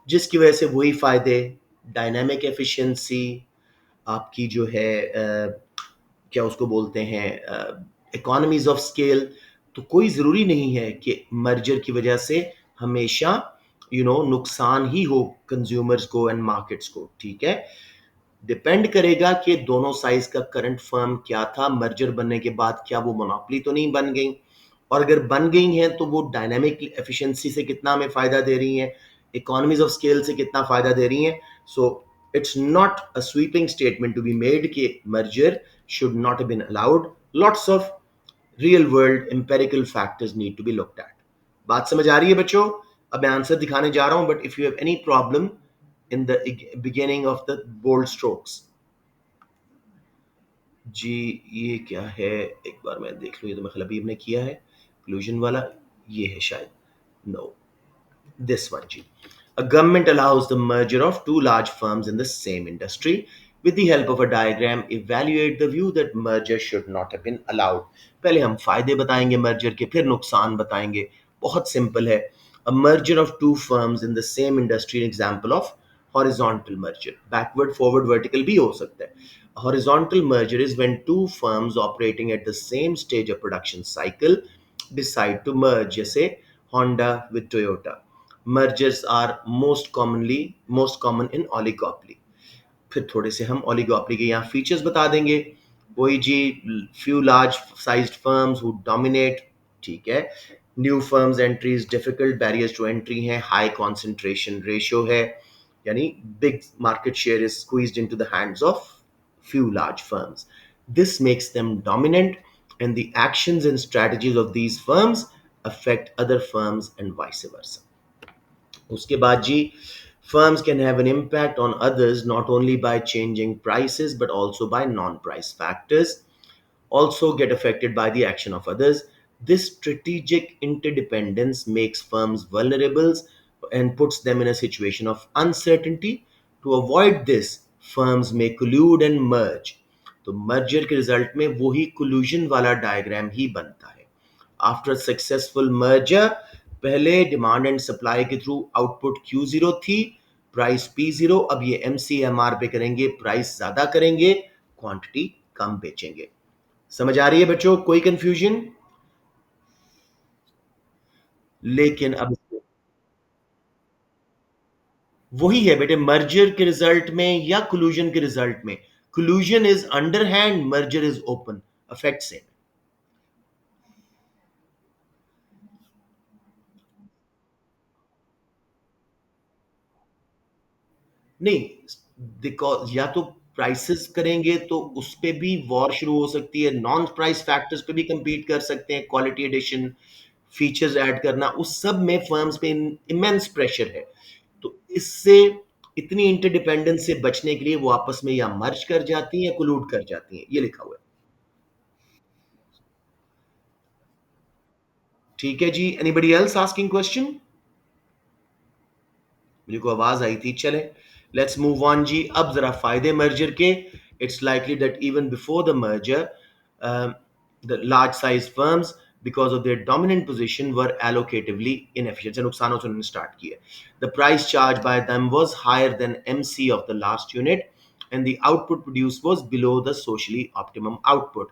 जिसकी वजह से वही फायदे, डायनामिक एफिशिएंसी, आपकी जो है क्या उसको बोलते हैं, इकोनॉमीज ऑफ स्केल। तो कोई ज़रूरी नहीं है कि मर्जर की वजह से हमेशा नुकसान ही हो कंज्यूमर्स को एंड मार्केट्स को, ठीक है? डिपेंड करेगा कि दोनों साइज का करंट फर्म क्या था, मर्जर बनने के बाद क्या वो मोनोपोली तो नहीं बन गई, और अगर बन गई हैं तो वो डायनामिक एफिशिएंसी से कितना हमें फायदा दे रही हैं, इकोनॉमीज ऑफ स्केल से कितना फायदा दे रही हैं। So it's not a sweeping statement to be made कि merger should not have been allowed. Lots of real world empirical factors need to be looked at. बात समझ आ रही है बच्चों? अब मैं आंसर दिखाने जा रहा हूं, but if you have any problem in the beginning of the bold strokes. जी, ये क्या है, एक बार मैं देख लूं, ये तो मैं हबीब ने किया है क्लूजन वाला, ये है शायद, नो, this one जी। A government allows the merger of two large firms in the same industry. With the help of a diagram, evaluate the view that merger should not have been allowed. पहले हम फायदे बताएंगे merger के, फिर नुकसान बताएंगे। बहुत सिंपल है। A merger of two firms in the same industry, an example of horizontal merger. Backward, forward, vertical भी हो सकता है। A horizontal merger is when two firms operating at the same stage of production cycle decide to merge, जैसे Honda with Toyota. Mergers are most common in oligopoly. फिर थोड़े से हम oligopoly के यहाँ फीचर्स बता देंगे। वही जी, few large sized firms who dominate, ठीक है? New firms entries, difficult barriers to entry हैं, हाई कॉन्सेंट्रेशन रेशियो है, यानी big market share is squeezed into the hands of few large firms. This makes them dominant, and the actions and strategies of these firms affect other firms and vice versa. उसके बाद जी, firms can have an impact on others not only by changing prices but also by non-price factors, also get affected by the action of others. This strategic interdependence makes firms vulnerable and puts them in a situation of uncertainty. To avoid this, firms may collude and merge. तो merger के result में वही collusion वाला diagram ही बनता है। After successful merger, पहले demand and supply के through output Q0 थी, प्राइस P0, अब ये MCMR पे करेंगे, प्राइस ज्यादा करेंगे, क्वांटिटी कम बेचेंगे। समझ आ रही है बच्चों? कोई कंफ्यूजन? लेकिन अब वही है बेटे, मर्जर के रिजल्ट में या कोल्यूजन के रिजल्ट में। Collusion is under hand, merger is open, affect से नहीं। या तो प्राइसेस करेंगे तो उस पे भी वॉर शुरू हो सकती है, नॉन प्राइस फैक्टर्स पे भी compete कर सकते हैं, क्वालिटी एडिशन, फीचर्स ऐड करना, उस सब में फर्म्स पे इमेंस प्रेशर है। तो इससे, इतनी इंटरडिपेंडेंस से बचने के लिए वो आपस में या मर्ज कर जाती हैं या कोलूड कर जाती हैं, ये लिखा हुआ है। ठीक है जी, एनीबडी एल्स आस्किंग क्वेश्चन? मुझे को आवाज आई थी, चले लेट्स मूव ऑन जी। अब जरा फायदे मर्जर के, It's likely that even before the merger, um, the large sized firms, because of their dominant position, were allocatively inefficient. So नुकसानों से उन्होंने start किए. The price charged by them was higher than MC of the last unit, and the output produced was below the socially optimum output.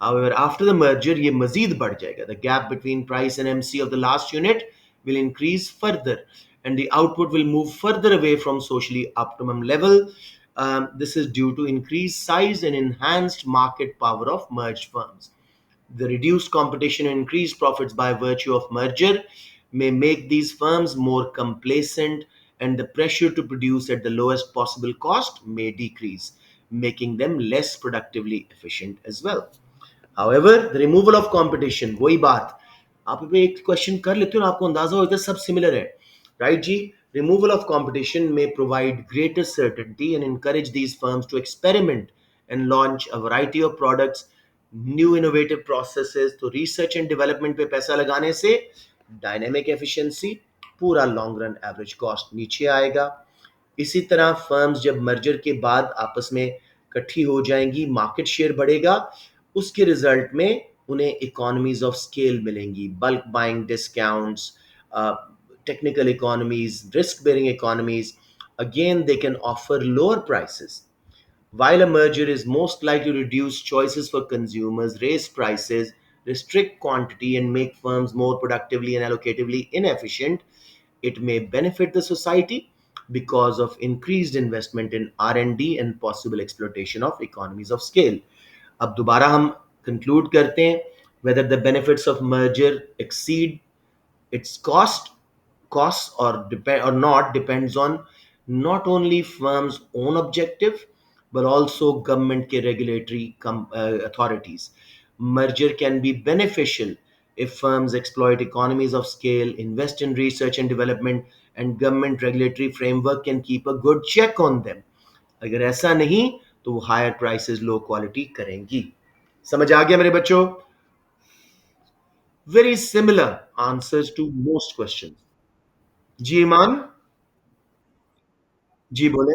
However, after the merger, ये मजीद बढ़ जाएगा. The gap between price and MC of the last unit will increase further, and the output will move further away from socially optimum level. This is due to increased size and enhanced market power of merged firms. The reduced competition and increased profits by virtue of merger may make these firms more complacent, and the pressure to produce at the lowest possible cost may decrease, making them less productively efficient as well. However, the removal of competition, वही बात, आप पे एक question कर लेते हो ना, आपको अंदाजा होता है सब सिमिलर है, राइट जी. Removal of competition may provide greater certainty and encourage these firms to experiment and launch a variety of products, new innovative processes. तो research and development पे पैसा लगाने से dynamic efficiency, पूरा long run average cost नीचे आएगा. इसी तरह फर्म्स जब मर्जर के बाद आपस में इकट्ठी हो जाएंगी, मार्केट शेयर बढ़ेगा, उसके रिजल्ट में उन्हें इकोनॉमीज ऑफ स्केल मिलेंगी, bulk buying discounts, technical economies, risk bearing economies. Again, they can offer lower prices. While a merger is most likely to reduce choices for consumers, raise prices, restrict quantity, and make firms more productively and allocatively inefficient, it may benefit the society because of increased investment in R&D and possible exploitation of economies of scale. अब दोबारा हम conclude करते हैं, whether the benefits of merger exceed its costs or depend or not depends on not only firms own objective but also government ke regulatory authorities. Merger can be beneficial if firms exploit economies of scale, invest in research and development, and government regulatory framework can keep a good check on them. अगर ऐसा नहीं तो वो higher prices low quality करेंगी. समझ आ गया मेरे बच्चों? Very similar answers to most questions. जी ईमान, जी बोले.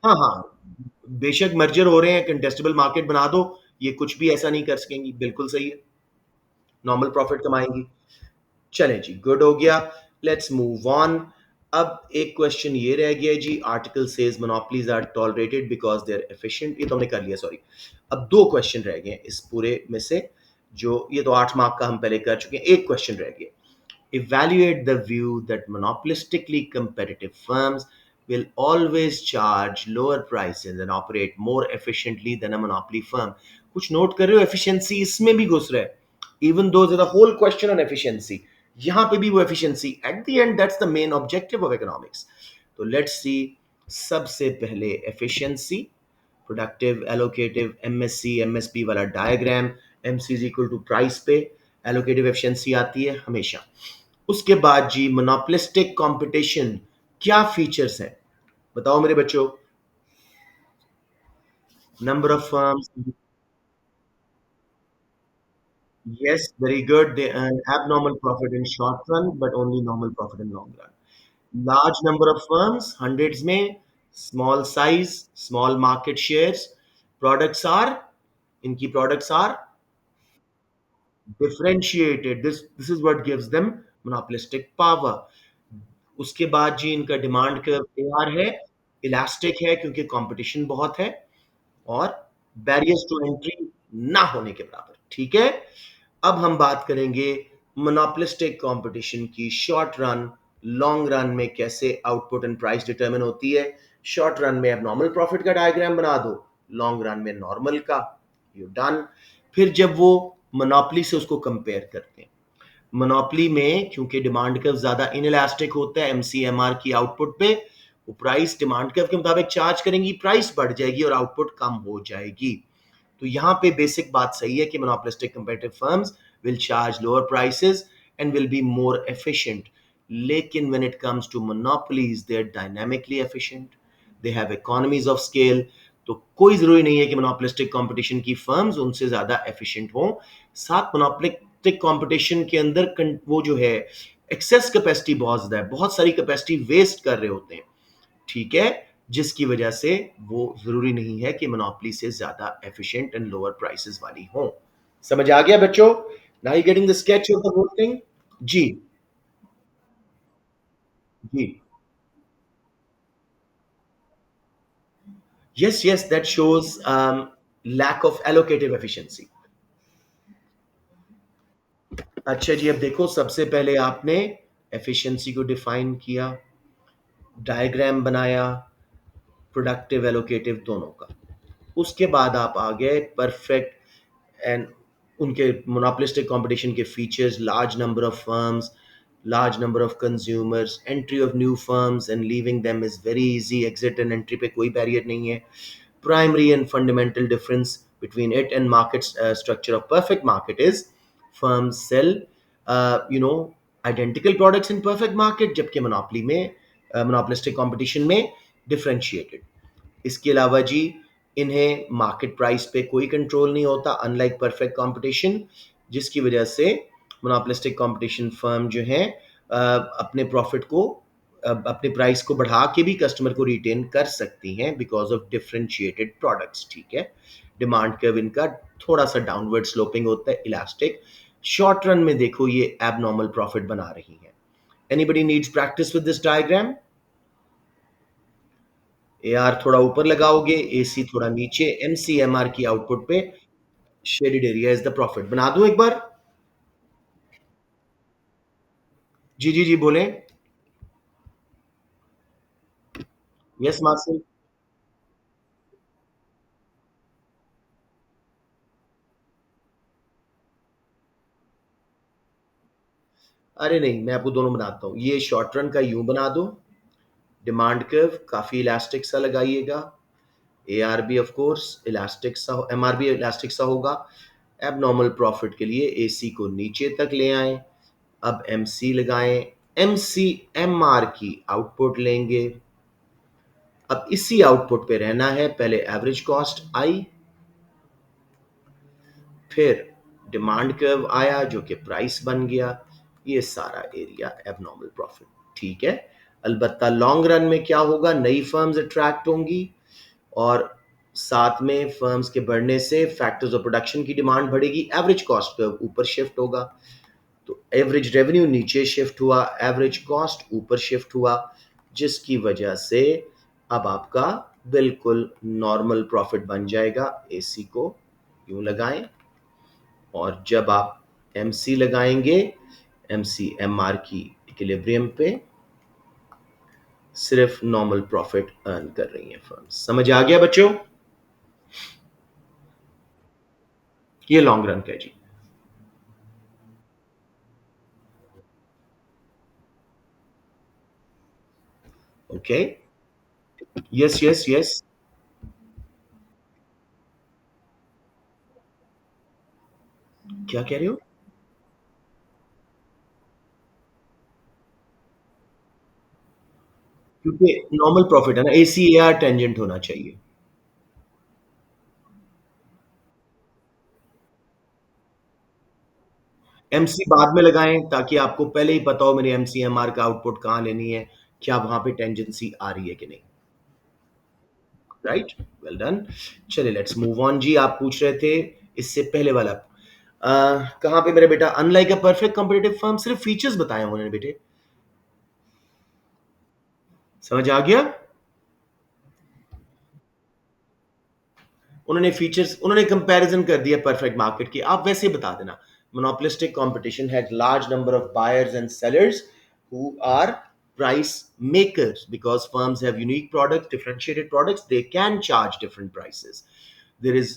हाँ हाँ, बेशक मर्जर हो रहे हैं, कंटेस्टेबल मार्केट बना दो, ये कुछ भी ऐसा नहीं कर सकेंगी. बिल्कुल सही है, नॉर्मल प्रॉफिट कमाएंगी. चलें जी, गुड हो गया. Let's move on. अब एक क्वेश्चन ये रह गया जी. Article says monopolies are tolerated because they are efficient. ये तो हमने कर लिया, सॉरी. अब दो क्वेश्चन रह गए हैं इस पूरे में से, जो ये तो 8 मार्क का हम पहले कर चुके हैं. एक क्वेश्चन रह गया. Evaluate the view that monopolistically competitive firms will always charge lower prices and operate more efficiently than a monopoly firm. कुछ नोट कर रहे हो? एफिशिएंसी इसमें भी घुस रहा है. Even though there's a whole question on efficiency, यहाँ पे भी वो efficiency. At the end, that's the main objective of economics. तो let's see. सबसे पहले efficiency, productive allocative MSC MSP वाला diagram. MC is equal to price पे, allocative efficiency आती है हमेशा. उसके बाद जी मोनोपोलिस्टिक कंपटीशन, क्या फीचर्स हैं बताओ मेरे बच्चों. Number of firms. Yes, very good. They earn abnormal profit in short run, but only normal profit in long run. Large number of firms, hundreds में, small size, small market shares. Products are, इनकी products are differentiated. This is what gives them monopolistic power. उसके बाद जी इनका demand curve तैयार है, elastic है क्योंकि competition बहुत है, और बैरियर्स टू एंट्री ना होने के बराबर. ठीक है. अब हम बात करेंगे मोनोपोलिस्टिक कंपटीशन की. शॉर्ट रन, लॉन्ग रन में कैसे आउटपुट एंड प्राइस डिटरमिन होती है. शॉर्ट रन में अब नॉर्मल प्रॉफिट का डायग्राम बना दो, लॉन्ग रन में नॉर्मल का. You done. फिर जब वो मोनोपोली से उसको कंपेयर करते हैं, मोनोपोली में क्योंकि डिमांड कर्व ज्यादा इनइलास्टिक होता है एमसीएमआर की आउटपुट पे, वो प्राइस डिमांड कर्व के मुताबिक चार्ज करेंगी, प्राइस बढ़ जाएगी और आउटपुट कम हो जाएगी. तो यहाँ पे बेसिक बात सही है कि monopolistic competitive firms will charge lower prices and will be more efficient. लेकिन when it comes to monopolies they are dynamically efficient, they have economies of scale. तो कोई जरूरी नहीं है कि मोनोपोलिस्टिक कंपटीशन की फर्म्स उनसे ज्यादा एफिशिएंट हों. साथ मोनोपोलिस्टिक कंपटीशन के अंदर वो जो है एक्सेस कैपेसिटी बहुत ज्यादा है, बहुत सारी कैपेसिटी वेस्ट कर रहे होते हैं, ठीक है, जिसकी वजह से वो जरूरी नहीं है कि मोनोपोली से ज्यादा एफिशिएंट एंड लोअर प्राइसेस वाली हो। समझ आ गया बच्चों? Now you getting the sketch of the whole thing? जी। जी। Yes yes, that shows lack of allocative efficiency. अच्छा जी, अब देखो, सबसे पहले आपने एफिशिएंसी को डिफाइन किया, डायग्राम बनाया प्रोडक्टिव एलोकेटिव दोनों का, उसके बाद आप आ गए परफेक्ट एंड उनके मोनोपोलिस्टिक कंपटीशन के features, large number of firms, large number of consumers, entry of new firms and leaving them is very easy, exit and entry पे कोई बैरियर नहीं है, primary and fundamental difference between it and market structure of perfect market is firms sell identical products in perfect market, जबकि monopoly में monopolistic competition में differentiated। इसके अलावा जी, इन्हें मार्केट प्राइस पे कोई कंट्रोल नहीं होता, अनलाइक परफेक्ट कंपटीशन, जिसकी वजह से मोनोपोलिस्टिक कंपटीशन फर्म जो है अपने प्रॉफिट को अपने प्राइस को बढ़ा के भी कस्टमर को रिटेन कर सकती हैं बिकॉज ऑफ डिफरेंशिएटेड प्रोडक्ट्स, ठीक है। डिमांड कर्व इनका थोड़ा सा डाउनवर्ड स्लोपिंग होता है, इलास्टिक। शॉर्ट रन में देखो ये एबनॉर्मल प्रॉफिट बना रही है। Anybody needs practice with this diagram? AR थोड़ा ऊपर लगाओगे, एसी थोड़ा नीचे, एमसीएमआर की आउटपुट पे shaded area is the profit. बना दूं एक बार? जी जी जी, बोलें। यस मार्सिल। अरे नहीं, मैं आपको दोनों बनाता हूँ। ये शॉर्ट रन का यूं बना दो, डिमांड कर्व काफी इलास्टिक सा लगाइएगा, एआर भी ऑफ कोर्स इलास्टिक सा, एमआर भी इलास्टिक सा होगा। एबनॉर्मल प्रॉफिट के लिए एसी को नीचे तक ले आए, अब एमसी लगाएं, एमसी एमआर की आउटपुट लेंगे। अब इसी आउटपुट पे रहना है, पहले एवरेज कॉस्ट आई, फिर डिमांड कर्व आया जो कि प्राइस बन गया, ये सारा एरिया एबनॉर्मल प्रॉफिट, ठीक है। अलबत्ता लॉन्ग रन में क्या होगा, नई फर्म्स अट्रैक्ट होंगी और साथ में फर्म्स के बढ़ने से फैक्टर्स ऑफ प्रोडक्शन की डिमांड बढ़ेगी, एवरेज कॉस्ट कर्व ऊपर शिफ्ट होगा, तो एवरेज रेवेन्यू नीचे शिफ्ट हुआ, एवरेज कॉस्ट ऊपर शिफ्ट हुआ, जिसकी वजह से अब आपका बिल्कुल नॉर्मल प्रॉफिट बन जाएगा। एसी को यूं लगाएं और जब आप एमसी लगाएंगे, एमसी एमआर की इक्विलिब्रियम पे सिर्फ नॉर्मल प्रॉफिट अर्न कर रही है फर्म। समझ आ गया बच्चों? ये लॉन्ग रन का जी। ओके। Yes yes yes. क्या कह रहे हो? क्योंकि नॉर्मल प्रॉफिट है ना, एसीएआर टेंजेंट होना चाहिए। एमसी बाद में लगाएं ताकि आपको पहले ही पता हो मेरी एमसीएमआर का आउटपुट कहां लेनी है, क्या वहां पे टेंजेंसी आ रही है कि नहीं। Right, well done. चलिए लेट्स मूव ऑन जी। आप पूछ रहे थे इससे पहले वाला कहां पे मेरे बेटा, unlike a perfect competitive firm, सिर्फ फीचर्स बताए उन्होंने बेटे। समझ आ गया? उन्होंने फीचर्स, उन्होंने कंपैरिजन कर दिया परफेक्ट मार्केट की, आप वैसे ही बता देना। monopolistic competition had large number of buyers and sellers who are price makers because firms have unique products, differentiated products, they can charge different prices. There is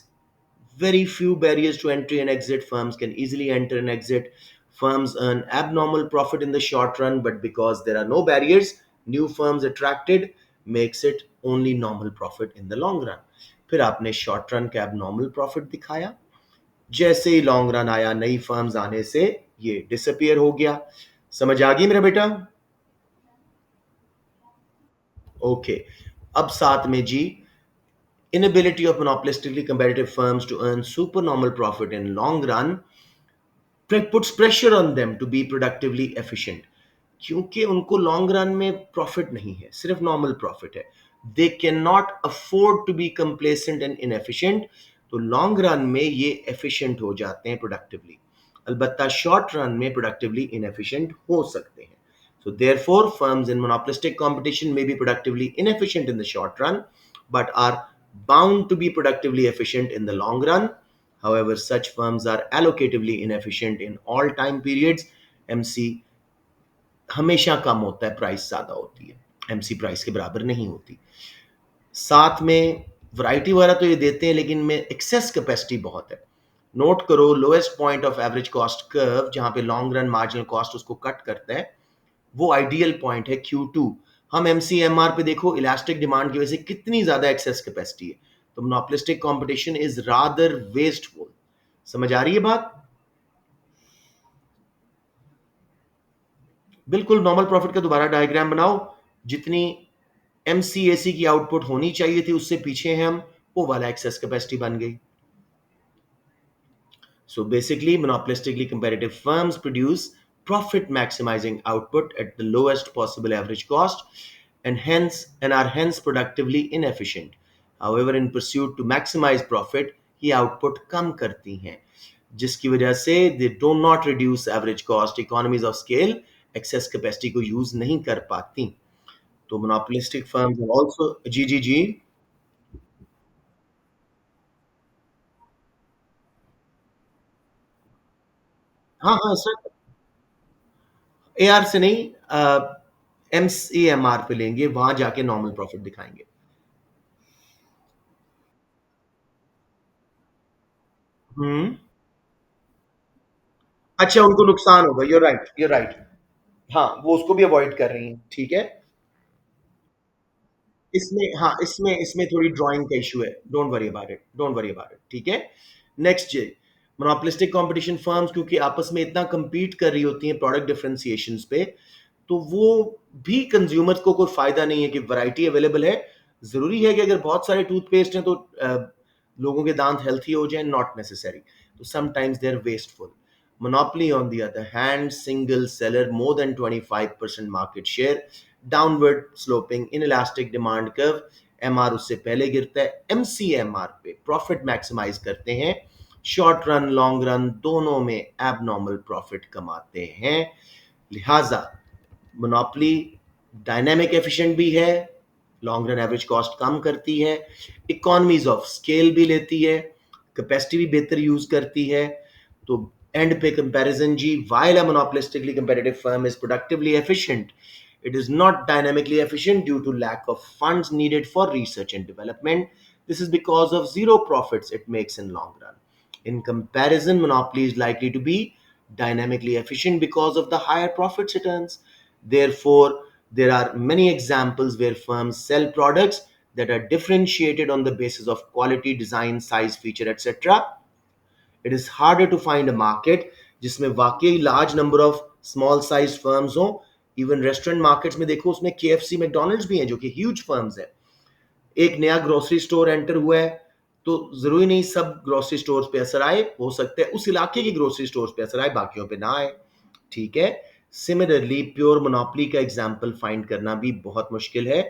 very few barriers to entry and exit. Firms can easily enter and exit. Firms earn abnormal profit in the short run, but because there are no barriers, new firms attracted makes it only normal profit in the long run. फिर आपने short run का abnormal profit दिखाया, जैसे ही long run आया नई firms आने से ये डिसअपियर हो गया। समझ आ गई मेरा बेटा? ओके। अब साथ में जी, inability of monopolistically competitive firms to earn supernormal profit in long run puts pressure on them to be productively efficient. क्योंकि उनको लॉन्ग रन में प्रॉफिट नहीं है, सिर्फ नॉर्मल प्रॉफिट है। They can not afford to be complacent and inefficient. तो long run में ये एफिशिएंट हो जाते हैं प्रोडक्टिवली, अलबत्ता शॉर्ट रन में प्रोडक्टिवली इनएफिशिएंट हो सकते हैं। So therefore, firms in monopolistic competition may be productively inefficient in the short run, but are bound to be productively efficient in the long run. However, such firms are allocatively inefficient in all time periods. MC हमेशा कम होता है, price ज्यादा होती है, MC price के बराबर नहीं होती। साथ में वैरायटी वाला तो ये देते हैं, लेकिन में एक्सेस कैपेसिटी बहुत है। नोट करो, lowest point of average cost curve जहां पे लॉन्ग रन मार्जिनल कॉस्ट उसको कट करता है, वो आइडियल पॉइंट है Q2। हम एमसीएमआर पे देखो, इलास्टिक डिमांड की वजह से कितनी ज्यादा एक्सेस कैपेसिटी है। तो monopolistic competition is rather wasteful. समझ आ रही है बात? बिल्कुल नॉर्मल प्रॉफिट का दोबारा डायग्राम बनाओ। जितनी एमसीएसी की आउटपुट होनी चाहिए थी उससे पीछे हैं हम, वो वाला एक्सेस कैपेसिटी बन गई। So basically, monopolistically competitive firms produce profit maximizing output at the lowest possible average cost and are hence productively inefficient. However, in pursuit to maximize profit, ये output कम करती हैं, जिसकी वजह से they do not reduce average cost, economies of scale, excess capacity को use नहीं कर पाती। तो monopolistic firms are also जी। हाँ हाँ सर, एआर से नहीं, एमसीएमआर पे लेंगे, वहां जाके नॉर्मल प्रॉफिट दिखाएंगे। हम्म। अच्छा, उनको नुकसान होगा, यूर राइट, यूर राइट। हाँ, वो उसको भी अवॉइड कर रही हैं, ठीक है। इसमें हाँ, इसमें इसमें थोड़ी ड्राइंग का इशू है, don't worry about it, don't worry about it, ठीक है। नेक्स्ट जे, मोनोपोलिस्टिक कंपटीशन फर्म्स क्योंकि आपस में इतना compete कर रही होती हैं प्रोडक्ट डिफरेंशिएशंस पे, तो वो भी कंज्यूमर्स को कोई फायदा नहीं है कि वैरायटी अवेलेबल है। जरूरी है कि अगर बहुत सारे टूथपेस्ट हैं तो लोगों के दांत हेल्थी हो जाएं, नॉट नेसेसरी। तो sometimes they are wasteful. Monopoly, on the other hand, single seller, more than 25% market share, downward sloping inelastic demand curve, MR उससे पहले गिरता है, MCMR पे प्रॉफिट मैक्सिमाइज करते हैं, शॉर्ट रन लॉन्ग रन दोनों में एबनॉर्मल प्रॉफिट कमाते हैं। लिहाजा मोनोपली डायनेमिक एफिशिएंट भी है, लॉन्ग रन एवरेज कॉस्ट कम करती है, इकोनॉमीज ऑफ स्केल भी लेती है, कैपेसिटी भी बेहतर यूज करती है। तो एंड पे कंपैरिजन जी, while a monopolistically competitive firm is productively efficient, it is not dynamically efficient due to lack of funds needed for research and development. This is because of zero profits it makes in long run. In comparison, monopoly is likely to be dynamically efficient because of the higher profits it earns. Therefore, there are many examples where firms sell products that are differentiated on the basis of quality, design, size, feature, etc. It is harder to find a market जिसमें वाकई large number of small size firms हो। Even restaurant markets में देखो, उसमें KFC, McDonald's भी हैं जो कि ह्यूज फर्म्स हैं। एक नया ग्रोसरी स्टोर एंटर हुआ है, तो जरूरी नहीं सब ग्रोसरी स्टोर्स पे असर आए, हो सकता है उस इलाके की ग्रोसरी स्टोर्स पे असर आए, बाकियों पे ना आए, ठीक है। सिमिलरली प्योर मोनोपोली का एग्जांपल फाइंड करना भी बहुत मुश्किल है।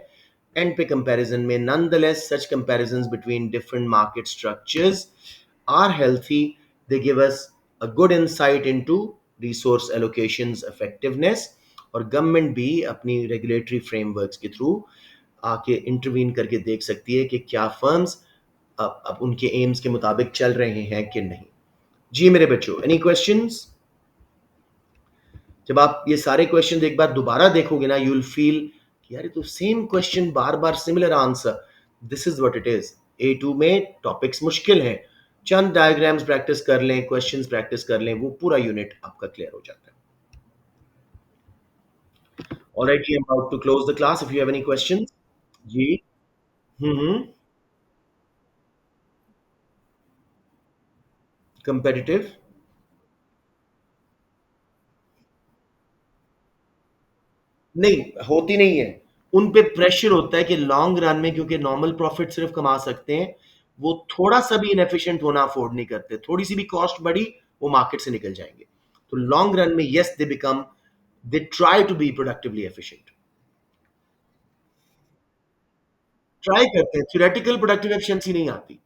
एंड पे कंपैरिजन में nonetheless such comparisons between different market structures are healthy. They give us a good insight into resource allocations effectiveness, और गवर्नमेंट भी अपनी रेगुलेटरी फ्रेमवर्क्स के थ्रू आके इंटरवीन करके देख सकती है कि क्या फर्म्स अब उनके एम्स के मुताबिक चल रहे हैं कि नहीं। जी मेरे बच्चों, एनी क्वेश्चंस? जब आप ये सारे क्वेश्चन एक बार दोबारा देखोगे ना, यू विल फील कि यार ये तो same question, bar bar similar answer. This is what it is. A2 में टॉपिक्स मुश्किल हैं, चंद डायग्राम्स प्रैक्टिस कर लें, क्वेश्चंस प्रैक्टिस कर लें, वो पूरा यूनिट आपका क्लियर हो जाता है। Alright, I am about to close the class, if you have any questions. जी। हम्म। कंपेटिटिव नहीं होती, नहीं है। उन पे प्रेशर होता है कि लॉन्ग रन में, क्योंकि नॉर्मल प्रॉफिट सिर्फ कमा सकते हैं, वो थोड़ा सा भी इनएफिशिएंट होना अफोर्ड नहीं करते। थोड़ी सी भी कॉस्ट बढ़ी, वो मार्केट से निकल जाएंगे। तो लॉन्ग रन में yes they become they try to be productively efficient. Try करते हैं, थ्योरेटिकल प्रोडक्टिव एफिशिएंसी नहीं आती।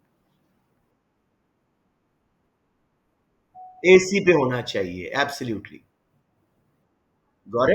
एसी पे होना चाहिए, एब्सोल्युटली। गौरव